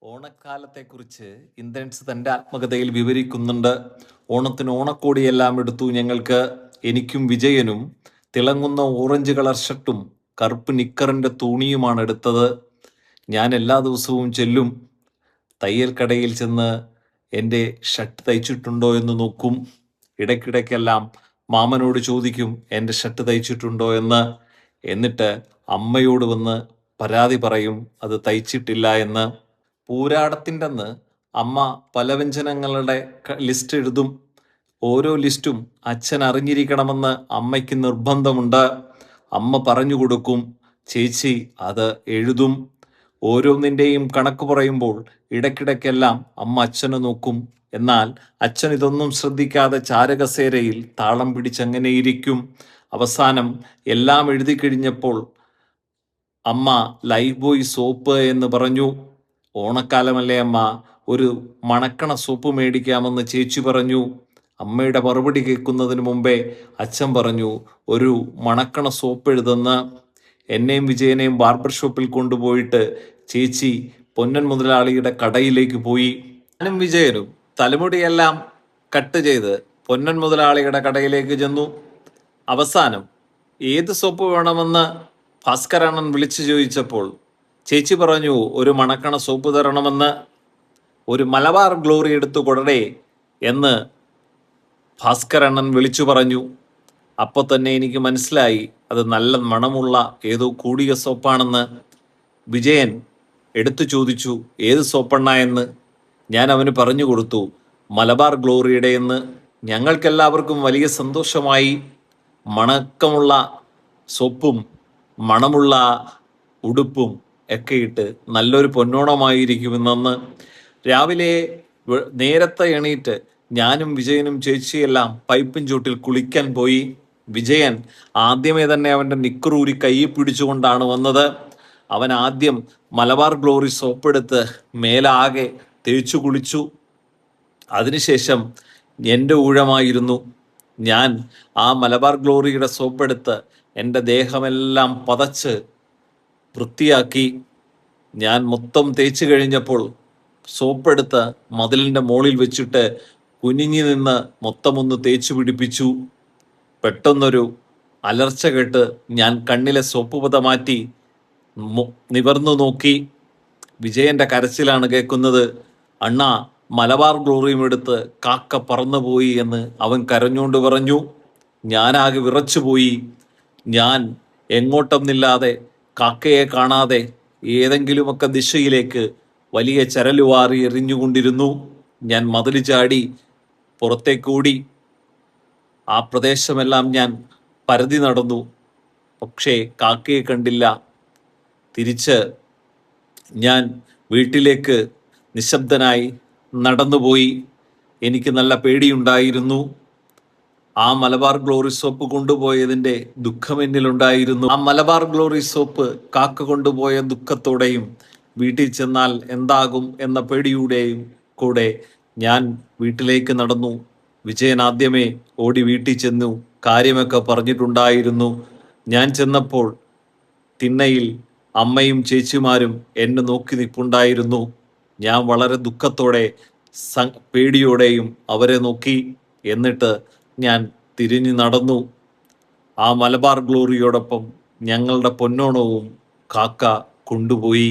ഓണക്കാലത്തെക്കുറിച്ച് ഇന്ദ്രൻസ് തൻ്റെ ആത്മകഥയിൽ വിവരിക്കുന്നുണ്ട്. ഓണത്തിന് ഓണക്കോടിയെല്ലാം എടുത്തു ഞങ്ങൾക്ക്. എനിക്കും വിജയനും തിളങ്ങുന്ന ഓറഞ്ച് കളർ ഷർട്ടും കറുപ്പ് നിക്കറിൻ്റെ തുണിയുമാണ് എടുത്തത്. ഞാൻ എല്ലാ ദിവസവും ചെല്ലും. തയ്യൽ കടയിൽ ചെന്ന് എൻ്റെ ഷർട്ട് തയ്ച്ചിട്ടുണ്ടോ എന്ന് നോക്കും. ഇടയ്ക്കിടയ്ക്കെല്ലാം മാമനോട് ചോദിക്കും എൻ്റെ ഷർട്ട് തയ്ച്ചിട്ടുണ്ടോ എന്ന്. എന്നിട്ട് അമ്മയോട് വന്ന് പരാതി പറയും അത് തയ്ച്ചിട്ടില്ല എന്ന്. പൂരാടത്തിൻ്റെ അന്ന് അമ്മ പലവ്യഞ്ജനങ്ങളുടെ ലിസ്റ്റ് എഴുതും. ഓരോ ലിസ്റ്റും അച്ഛൻ അറിഞ്ഞിരിക്കണമെന്ന് അമ്മയ്ക്ക് നിർബന്ധമുണ്ട്. അമ്മ പറഞ്ഞു കൊടുക്കും, ചേച്ചി അത് എഴുതും. ഓരോന്നിൻ്റെയും കണക്ക് പറയുമ്പോൾ ഇടയ്ക്കിടയ്ക്കെല്ലാം അമ്മ അച്ഛനെ നോക്കും. എന്നാൽ അച്ഛൻ ഇതൊന്നും ശ്രദ്ധിക്കാതെ ചാരകസേരയിൽ താളം പിടിച്ചങ്ങനെയിരിക്കും. അവസാനം എല്ലാം എഴുതി കഴിഞ്ഞപ്പോൾ അമ്മ ലൈഫ് ബോയ് സോപ്പ് എന്ന് പറഞ്ഞു. ഓണക്കാലമല്ലേ അമ്മ, ഒരു മണക്കണ സോപ്പ് മേടിക്കാമെന്ന് ചേച്ചി പറഞ്ഞു. അമ്മയുടെ മറുപടി കേൾക്കുന്നതിന് മുമ്പേ അച്ഛൻ പറഞ്ഞു, ഒരു മണക്കണ സോപ്പ് എഴുതുന്ന. എന്നെയും വിജയനെയും ബാർബർ ഷോപ്പിൽ കൊണ്ടുപോയിട്ട് ചേച്ചി പൊന്നൻ മുതലാളിയുടെ കടയിലേക്ക് പോയി. ഞാനും വിജയനും തലമുടിയെല്ലാം കട്ട് ചെയ്ത് പൊന്നൻ മുതലാളിയുടെ കടയിലേക്ക് ചെന്നു. അവസാനം ഏത് സോപ്പ് വേണമെന്ന് ഭാസ്കരണ്ണൻ വിളിച്ചു ചോദിച്ചപ്പോൾ ചേച്ചി പറഞ്ഞു, ഒരു മണക്കണ സോപ്പ് തരണമെന്ന്. ഒരു മലബാർ ഗ്ലോറി എടുത്തു കൊടടേ എന്ന് ഭാസ്കരണ്ണൻ വിളിച്ചു പറഞ്ഞു. അപ്പോൾ തന്നെ എനിക്ക് മനസ്സിലായി അത് നല്ല മണമുള്ള ഏതോ കൂടിയ സോപ്പാണെന്ന്. വിജയൻ എടുത്തു ചോദിച്ചു, ഏത് സോപ്പെണ്ണ എന്ന്. ഞാൻ അവന് പറഞ്ഞു കൊടുത്തു, മലബാർ ഗ്ലോറിയുടെ എന്ന്. ഞങ്ങൾക്കെല്ലാവർക്കും വലിയ സന്തോഷമായി. മണക്കമുള്ള സോപ്പും മണമുള്ള ഉടുപ്പും ഒക്കെ ഇട്ട് നല്ലൊരു പൊന്നോണമായിരിക്കുമെന്ന്. രാവിലെ നേരത്തെ എണീറ്റ് ഞാനും വിജയനും ചേച്ചിയെല്ലാം പൈപ്പിൻ ചൂട്ടിൽ കുളിക്കാൻ പോയി. വിജയൻ ആദ്യമേ തന്നെ അവൻ്റെ നിക്കറൂരി കയ്യിൽ പിടിച്ചുകൊണ്ടാണ് വന്നത്. അവൻ ആദ്യം മലബാർ ഗ്ലോറി സോപ്പെടുത്ത് മേലാകെ തേച്ചു കുളിച്ചു. അതിനുശേഷം എൻ്റെ ഊഴമായിരുന്നു. ഞാൻ ആ മലബാർ ഗ്ലോറിയുടെ സോപ്പെടുത്ത് എൻ്റെ ദേഹമെല്ലാം പതച്ച് വൃത്തിയാക്കി. ഞാൻ മൊത്തം തേച്ച് കഴിഞ്ഞപ്പോൾ സോപ്പെടുത്ത് മതിലിൻ്റെ മുകളിൽ വെച്ചിട്ട് കുനിഞ്ഞു നിന്ന് മൊത്തമൊന്ന് തേച്ചു പിടിപ്പിച്ചു. പെട്ടെന്നൊരു അലർച്ച കേട്ട് ഞാൻ കണ്ണിലെ സോപ്പ് പത മാറ്റി നിവർന്നു നോക്കി. വിജയൻ്റെ കരച്ചിലാണ് കേൾക്കുന്നത്. അണ്ണാ, മലബാർ ഗ്ലോറിയും എടുത്ത് കാക്ക പറന്നുപോയി എന്ന് അവൻ കരഞ്ഞുകൊണ്ട് പറഞ്ഞു. ഞാനാകെ വിറച്ചുപോയി. ഞാൻ എങ്ങോട്ടെന്നില്ലാതെ കാക്കയെ കാണാതെ ഏതെങ്കിലുമൊക്കെ ദിശയിലേക്ക് വലിയ ചരലുവാറി എറിഞ്ഞുകൊണ്ടിരുന്നു. ഞാൻ മതിൽ ചാടി പുറത്തേക്കൂടി. ആ പ്രദേശമെല്ലാം ഞാൻ പരതി നടന്നു. പക്ഷേ കാക്കയെ കണ്ടില്ല. തിരിച്ച് ഞാൻ വീട്ടിലേക്ക് നിശബ്ദനായി നടന്നുപോയി. എനിക്ക് നല്ല പേടിയുണ്ടായിരുന്നു. ആ മലബാർ ഗ്ലോറി സോപ്പ് കൊണ്ടുപോയതിൻ്റെ ദുഃഖം എന്നിലുണ്ടായിരുന്നു. ആ മലബാർ ഗ്ലോറി സോപ്പ് കാക്ക കൊണ്ടുപോയ ദുഃഖത്തോടെയും വീട്ടിൽ ചെന്നാൽ എന്താകും എന്ന പേടിയുടെയും കൂടെ ഞാൻ വീട്ടിലേക്ക് നടന്നു. വിജയൻ ആദ്യമേ ഓടി വീട്ടിൽ ചെന്നു. കാര്യമൊക്കെ പറഞ്ഞിട്ടുണ്ടായിരുന്നു. ഞാൻ ചെന്നപ്പോൾ തിണ്ണയിൽ അമ്മയും ചേച്ചിമാരും എന്നെ നോക്കി നിൽപ്പുണ്ടായിരുന്നു. ഞാൻ വളരെ ദുഃഖത്തോടെ പേടിയോടെയും അവരെ നോക്കി. എന്നിട്ട് ഞാൻ തിരിഞ്ഞു നടന്നു. ആ മലബാർ ഗ്ലോറിയോടൊപ്പം ഞങ്ങളുടെ പൊന്നോണവും കാക്ക കൊണ്ടുപോയി.